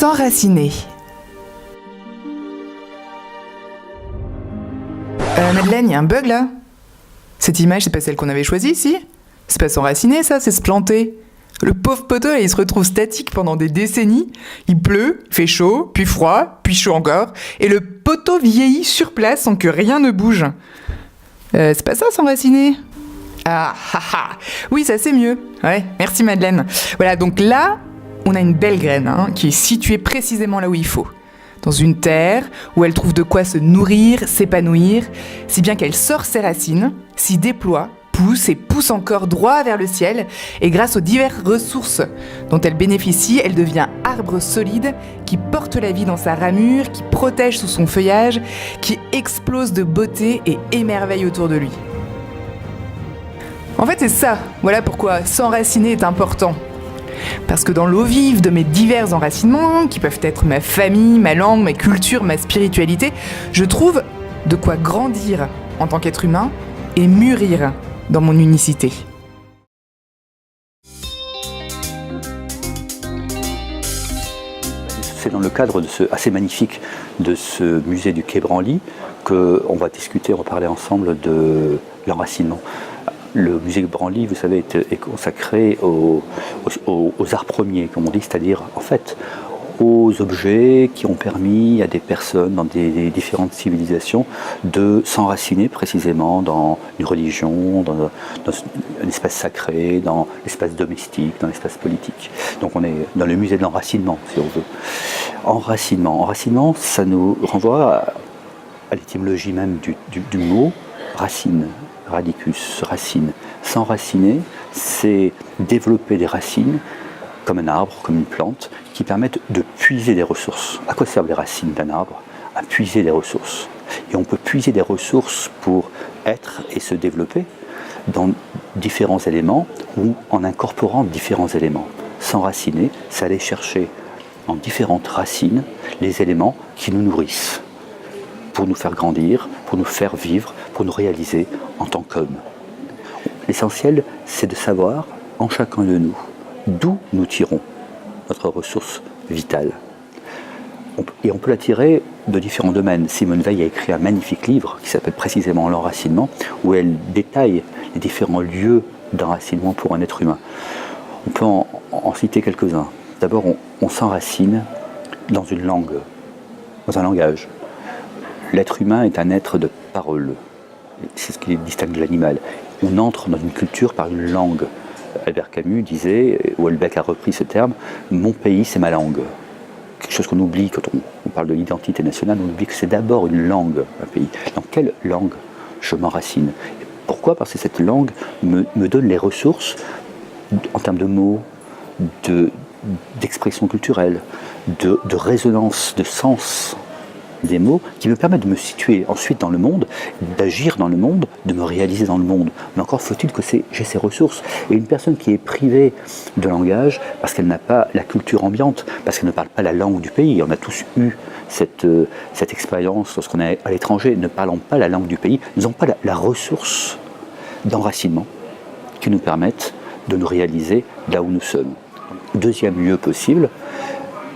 S'enraciner. Madeleine, il y a un bug là. Cette image, c'est pas celle qu'on avait choisie ici. C'est pas s'enraciner ça, c'est se planter. Le pauvre poteau, là, il se retrouve statique pendant des décennies. Il pleut, il fait chaud, puis froid, puis chaud encore. Et le poteau vieillit sur place sans que rien ne bouge. C'est pas ça s'enraciner? Oui, ça c'est mieux. Ouais, merci Madeleine. Voilà, donc là, on a une belle graine qui est située précisément là où il faut. Dans une terre où elle trouve de quoi se nourrir, s'épanouir, si bien qu'elle sort ses racines, s'y déploie, pousse et pousse encore droit vers le ciel, et grâce aux diverses ressources dont elle bénéficie, elle devient arbre solide qui porte la vie dans sa ramure, qui protège sous son feuillage, qui explose de beauté et émerveille autour de lui. En fait, c'est ça, voilà pourquoi s'enraciner est important. Parce que dans l'eau vive de mes divers enracinements, qui peuvent être ma famille, ma langue, ma culture, ma spiritualité, je trouve de quoi grandir en tant qu'être humain et mûrir dans mon unicité. C'est dans le cadre assez magnifique de ce musée du Quai Branly qu'on va discuter, on va parler ensemble de l'enracinement. Le musée Branly, vous savez, est consacré aux arts premiers, comme on dit, c'est-à-dire en fait aux objets qui ont permis à des personnes dans des différentes civilisations de s'enraciner précisément dans une religion, dans un espace sacré, dans l'espace domestique, dans l'espace politique. Donc on est dans le musée de l'enracinement, si on veut. Enracinement, ça nous renvoie à l'étymologie même du mot racine. Radicus, racine. S'enraciner, c'est développer des racines, comme un arbre, comme une plante, qui permettent de puiser des ressources. À quoi servent les racines d'un arbre? À puiser des ressources. Et on peut puiser des ressources pour être et se développer dans différents éléments ou en incorporant différents éléments. S'enraciner, c'est aller chercher en différentes racines les éléments qui nous nourrissent, pour nous faire grandir, pour nous faire vivre, pour nous réaliser en tant qu'hommes. L'essentiel, c'est de savoir, en chacun de nous, d'où nous tirons notre ressource vitale. Et on peut la tirer de différents domaines. Simone Veil a écrit un magnifique livre qui s'appelle précisément L'enracinement, où elle détaille les différents lieux d'enracinement pour un être humain. On peut en citer quelques-uns. D'abord, on s'enracine dans une langue, dans un langage. L'être humain est un être de parole. C'est ce qui distingue de l'animal. On entre dans une culture par une langue. Albert Camus disait, ou Houellebecq a repris ce terme, « Mon pays, c'est ma langue ». Quelque chose qu'on oublie quand on parle de l'identité nationale, on oublie que c'est d'abord une langue, un pays. Dans quelle langue je m'enracine? Pourquoi? Parce que cette langue me donne les ressources en termes de mots, d'expression culturelle, de résonance, de sens des mots qui me permettent de me situer ensuite dans le monde, d'agir dans le monde, de me réaliser dans le monde. Mais encore faut-il que j'ai ces ressources. Et une personne qui est privée de langage, parce qu'elle n'a pas la culture ambiante, parce qu'elle ne parle pas la langue du pays, on a tous eu cette expérience lorsqu'on est à l'étranger, ne parlant pas la langue du pays, nous n'avons pas la ressource d'enracinement qui nous permettent de nous réaliser là où nous sommes. Deuxième lieu possible,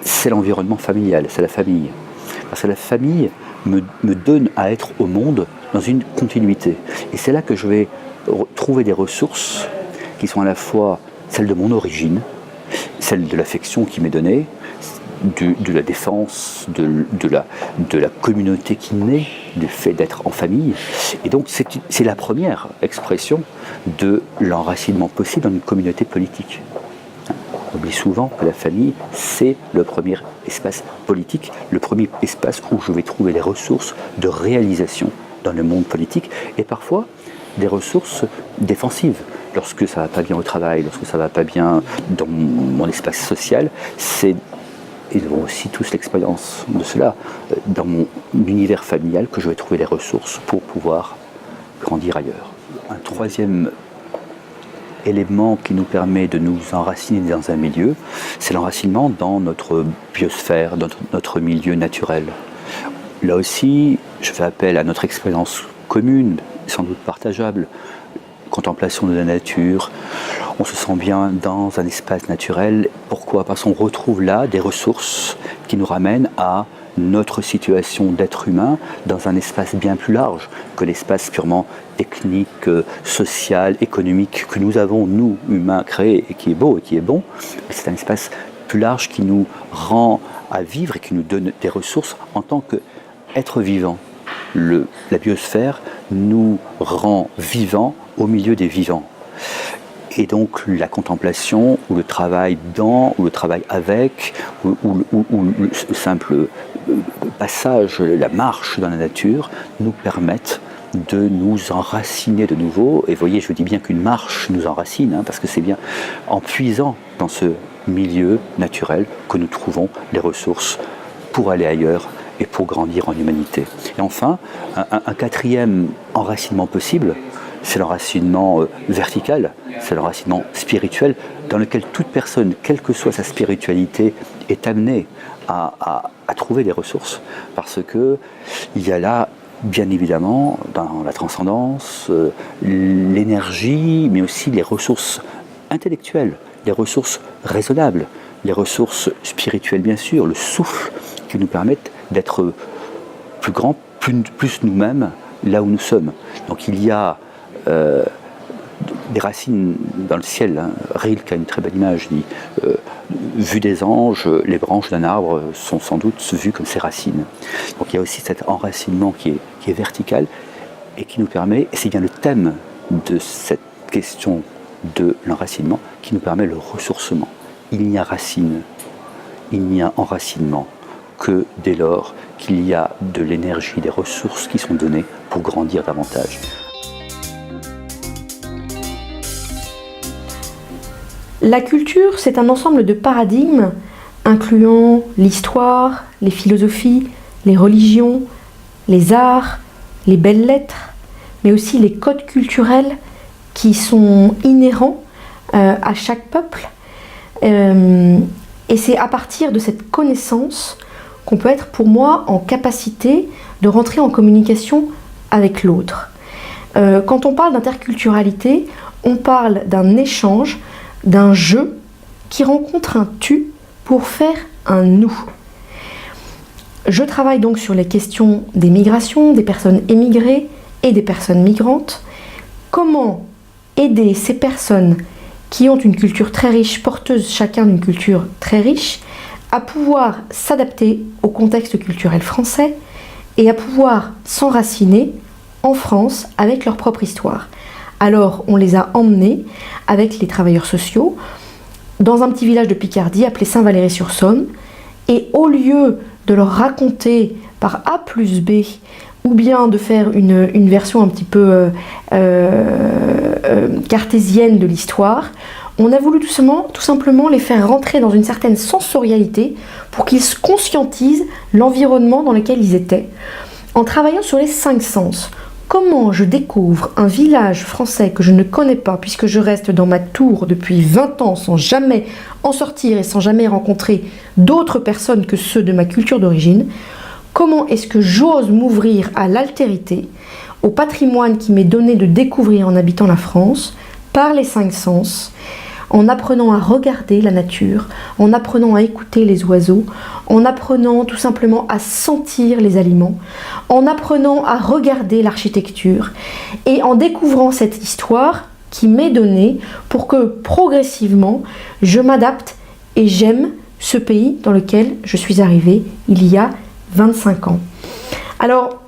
c'est l'environnement familial, c'est la famille. Parce que la famille me donne à être au monde dans une continuité. Et c'est là que je vais trouver des ressources qui sont à la fois celles de mon origine, celles de l'affection qui m'est donnée, de la défense, de la communauté qui naît du fait d'être en famille. Et donc c'est la première expression de l'enracinement possible dans une communauté politique. On oublie souvent que la famille, c'est le premier espace politique, le premier espace où je vais trouver les ressources de réalisation dans le monde politique et parfois des ressources défensives. Lorsque ça ne va pas bien au travail, lorsque ça ne va pas bien dans mon espace social, et nous avons aussi tous l'expérience de cela, dans mon univers familial que je vais trouver les ressources pour pouvoir grandir ailleurs. Un troisième élément qui nous permet de nous enraciner dans un milieu, c'est l'enracinement dans notre biosphère, dans notre milieu naturel. Là aussi, je fais appel à notre expérience commune, sans doute partageable, contemplation de la nature. on se sent bien dans un espace naturel. Pourquoi ? Parce qu'on retrouve là des ressources qui nous ramènent à notre situation d'être humain dans un espace bien plus large que l'espace purement technique, social, économique que nous avons, nous, humains, créés et qui est beau et qui est bon. C'est un espace plus large qui nous rend à vivre et qui nous donne des ressources en tant qu'être vivant. La biosphère nous rend vivants au milieu des vivants. Et donc la contemplation, ou le travail dans, ou le travail avec, ou le simple passage, la marche dans la nature, nous permettent de nous enraciner de nouveau. Et vous voyez, je dis bien qu'une marche nous enracine, parce que c'est bien en puisant dans ce milieu naturel que nous trouvons les ressources pour aller ailleurs et pour grandir en humanité. Et enfin, un quatrième enracinement possible, c'est l'enracinement vertical, c'est l'enracinement spirituel, dans lequel toute personne, quelle que soit sa spiritualité, est amenée à trouver des ressources, parce qu'il y a là, bien évidemment, dans la transcendance, l'énergie, mais aussi les ressources intellectuelles, les ressources raisonnables, les ressources spirituelles, bien sûr, le souffle qui nous permettent d'être plus grands, plus nous-mêmes, là où nous sommes. Donc il y a des racines dans le ciel. Rilke a une très belle image, il dit vu des anges, les branches d'un arbre sont sans doute vues comme ses racines. Donc il y a aussi cet enracinement qui est vertical et qui nous permet, et c'est bien le thème de cette question de l'enracinement, qui nous permet le ressourcement. Il n'y a racine, il n'y a enracinement que dès lors qu'il y a de l'énergie, des ressources qui sont données pour grandir davantage. La culture, c'est un ensemble de paradigmes incluant l'histoire, les philosophies, les religions, les arts, les belles lettres, mais aussi les codes culturels qui sont inhérents à chaque peuple. Et c'est à partir de cette connaissance qu'on peut être, pour moi, en capacité de rentrer en communication avec l'autre. Quand on parle d'interculturalité, on parle d'un échange, d'un jeu qui rencontre un tu pour faire un nous. Je travaille donc sur les questions des migrations, des personnes émigrées et des personnes migrantes. Comment aider ces personnes qui ont une culture très riche, porteuses chacun d'une culture très riche, à pouvoir s'adapter au contexte culturel français et à pouvoir s'enraciner en France avec leur propre histoire. Alors on les a emmenés avec les travailleurs sociaux dans un petit village de Picardie appelé Saint-Valery-sur-Saône, et au lieu de leur raconter par A plus B, ou bien de faire une version un petit peu cartésienne de l'histoire, on a voulu tout simplement les faire rentrer dans une certaine sensorialité pour qu'ils se conscientisent l'environnement dans lequel ils étaient, en travaillant sur les 5 sens. Comment je découvre un village français que je ne connais pas, puisque je reste dans ma tour depuis 20 ans sans jamais en sortir et sans jamais rencontrer d'autres personnes que ceux de ma culture d'origine? Comment est-ce que j'ose m'ouvrir à l'altérité, au patrimoine qui m'est donné de découvrir en habitant la France, par les 5 sens, en apprenant à regarder la nature, en apprenant à écouter les oiseaux, en apprenant tout simplement à sentir les aliments, en apprenant à regarder l'architecture et en découvrant cette histoire qui m'est donnée pour que progressivement je m'adapte et j'aime ce pays dans lequel je suis arrivée il y a 25 ans. Alors,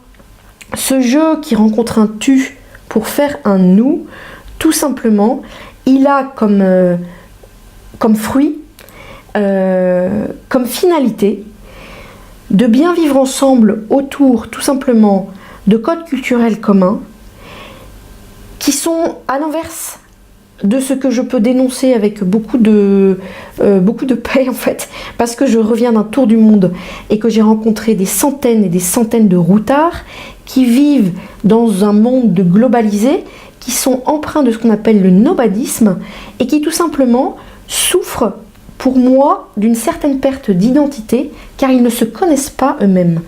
ce jeu qui rencontre un tu pour faire un nous, tout simplement, il a comme fruit, comme finalité, de bien vivre ensemble autour, tout simplement, de codes culturels communs qui sont à l'inverse de ce que je peux dénoncer avec beaucoup de paix, en fait, parce que je reviens d'un tour du monde et que j'ai rencontré des centaines et des centaines de routards qui vivent dans un monde globalisé, qui sont empreints de ce qu'on appelle le nomadisme et qui tout simplement souffrent, pour moi, d'une certaine perte d'identité car ils ne se connaissent pas eux-mêmes.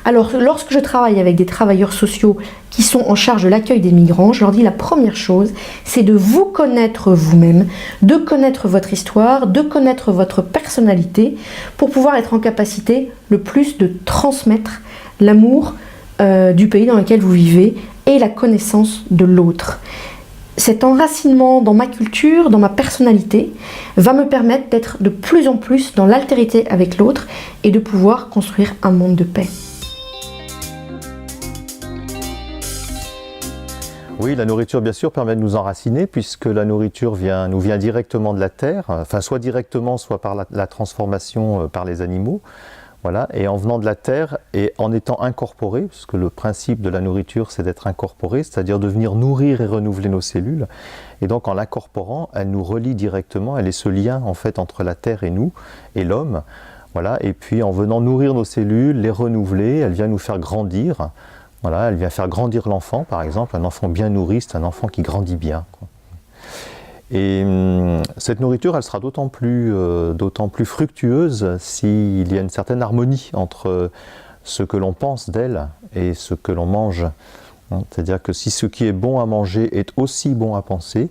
Alors, lorsque je travaille avec des travailleurs sociaux qui sont en charge de l'accueil des migrants, je leur dis la première chose, c'est de vous connaître vous-même, de connaître votre histoire, de connaître votre personnalité pour pouvoir être en capacité le plus de transmettre l'amour du pays dans lequel vous vivez et la connaissance de l'autre. Cet enracinement dans ma culture, dans ma personnalité, va me permettre d'être de plus en plus dans l'altérité avec l'autre et de pouvoir construire un monde de paix. Oui, la nourriture, bien sûr, permet de nous enraciner, puisque la nourriture nous vient directement de la terre, enfin, soit directement, soit par la transformation par les animaux. Voilà. Et en venant de la terre et en étant incorporé, parce que le principe de la nourriture, c'est d'être incorporé, c'est-à-dire de venir nourrir et renouveler nos cellules. Et donc, en l'incorporant, elle nous relie directement, elle est ce lien, en fait, entre la terre et nous, et l'homme. Voilà. Et puis, en venant nourrir nos cellules, les renouveler, elle vient nous faire grandir. Voilà, elle vient faire grandir l'enfant, par exemple. Un enfant bien nourri, c'est un enfant qui grandit bien, quoi. Et cette nourriture, elle sera d'autant plus fructueuse s'il y a une certaine harmonie entre ce que l'on pense d'elle et ce que l'on mange. C'est-à-dire que si ce qui est bon à manger est aussi bon à penser,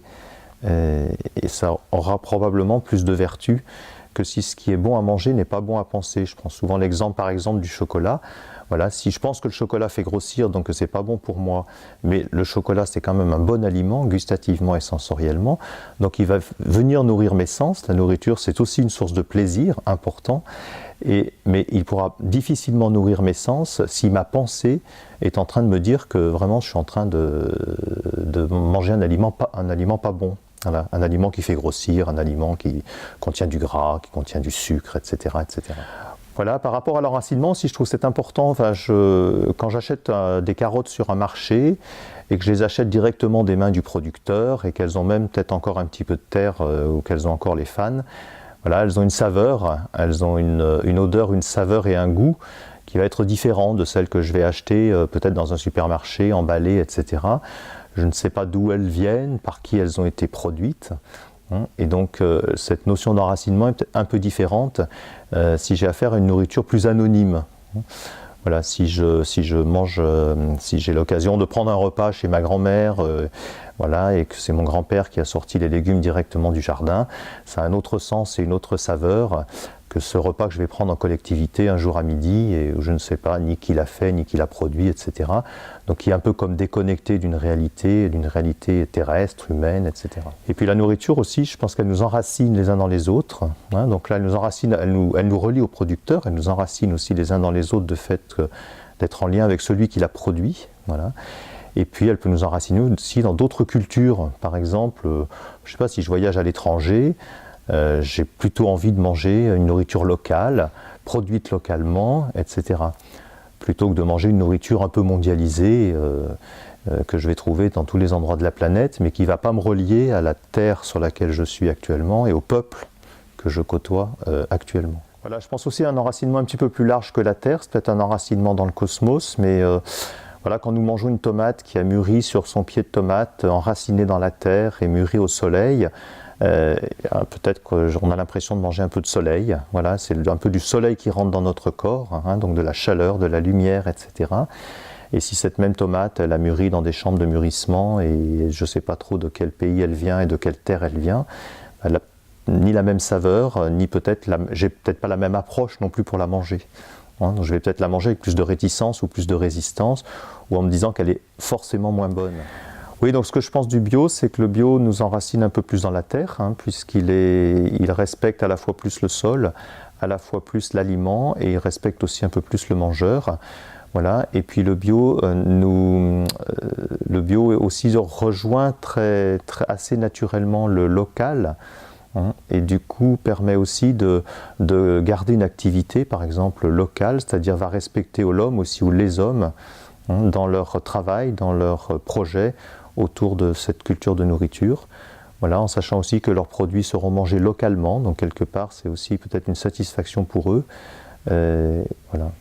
et ça aura probablement plus de vertu que si ce qui est bon à manger n'est pas bon à penser. Je prends souvent l'exemple, par exemple, du chocolat. Voilà, si je pense que le chocolat fait grossir, donc que c'est pas bon pour moi, mais le chocolat c'est quand même un bon aliment, gustativement et sensoriellement, donc il va venir nourrir mes sens. La nourriture c'est aussi une source de plaisir important, mais il pourra difficilement nourrir mes sens si ma pensée est en train de me dire que vraiment je suis en train de manger un aliment pas bon. Voilà, un aliment qui fait grossir, un aliment qui contient du gras, qui contient du sucre, etc., etc. Voilà, par rapport à l'enracinement, si je trouve c'est important, quand j'achète des carottes sur un marché et que je les achète directement des mains du producteur et qu'elles ont même peut-être encore un petit peu de terre ou qu'elles ont encore les fans, voilà, elles ont une saveur, elles ont une odeur, une saveur et un goût qui va être différent de celle que je vais acheter peut-être dans un supermarché, emballée, etc. Je ne sais pas d'où elles viennent, par qui elles ont été produites. Et donc cette notion d'enracinement est peut-être un peu différente si j'ai affaire à une nourriture plus anonyme. Voilà, si j'ai l'occasion de prendre un repas chez ma grand-mère, voilà, et que c'est mon grand-père qui a sorti les légumes directement du jardin, ça a un autre sens et une autre saveur que ce repas que je vais prendre en collectivité un jour à midi et où je ne sais pas ni qui l'a fait, ni qui l'a produit, etc. Donc qui est un peu comme déconnecté d'une réalité terrestre, humaine, etc. Et puis la nourriture aussi, je pense qu'elle nous enracine les uns dans les autres. Hein, donc là, elle nous enracine, elle nous relie au producteur, elle nous enracine aussi les uns dans les autres de fait d'être en lien avec celui qui l'a produit. Voilà. Et puis elle peut nous enraciner aussi dans d'autres cultures. Par exemple, je ne sais pas, si je voyage à l'étranger, j'ai plutôt envie de manger une nourriture locale, produite localement, etc. Plutôt que de manger une nourriture un peu mondialisée que je vais trouver dans tous les endroits de la planète, mais qui ne va pas me relier à la terre sur laquelle je suis actuellement et au peuple que je côtoie actuellement. Voilà, je pense aussi à un enracinement un petit peu plus large que la terre, c'est peut-être un enracinement dans le cosmos, mais voilà, quand nous mangeons une tomate qui a mûri sur son pied de tomate, enracinée dans la terre et mûrie au soleil, peut-être qu'on a l'impression de manger un peu de soleil. Voilà, c'est un peu du soleil qui rentre dans notre corps, hein, donc de la chaleur, de la lumière, etc. Et si cette même tomate, elle a mûri dans des chambres de mûrissement et je ne sais pas trop de quel pays elle vient et de quelle terre elle vient, elle n'a ni la même saveur, ni j'ai peut-être pas la même approche non plus pour la manger. Hein, donc je vais peut-être la manger avec plus de réticence ou plus de résistance, ou en me disant qu'elle est forcément moins bonne. Oui, donc ce que je pense du bio, c'est que le bio nous enracine un peu plus dans la terre, hein, il respecte à la fois plus le sol, à la fois plus l'aliment, et il respecte aussi un peu plus le mangeur. Voilà. Et puis le bio aussi rejoint assez naturellement le local, hein, et du coup permet aussi de garder une activité, par exemple locale, c'est-à-dire va respecter l'homme aussi, ou les hommes, hein, dans leur travail, dans leurs projets, autour de cette culture de nourriture, voilà, en sachant aussi que leurs produits seront mangés localement, donc quelque part c'est aussi peut-être une satisfaction pour eux. Voilà.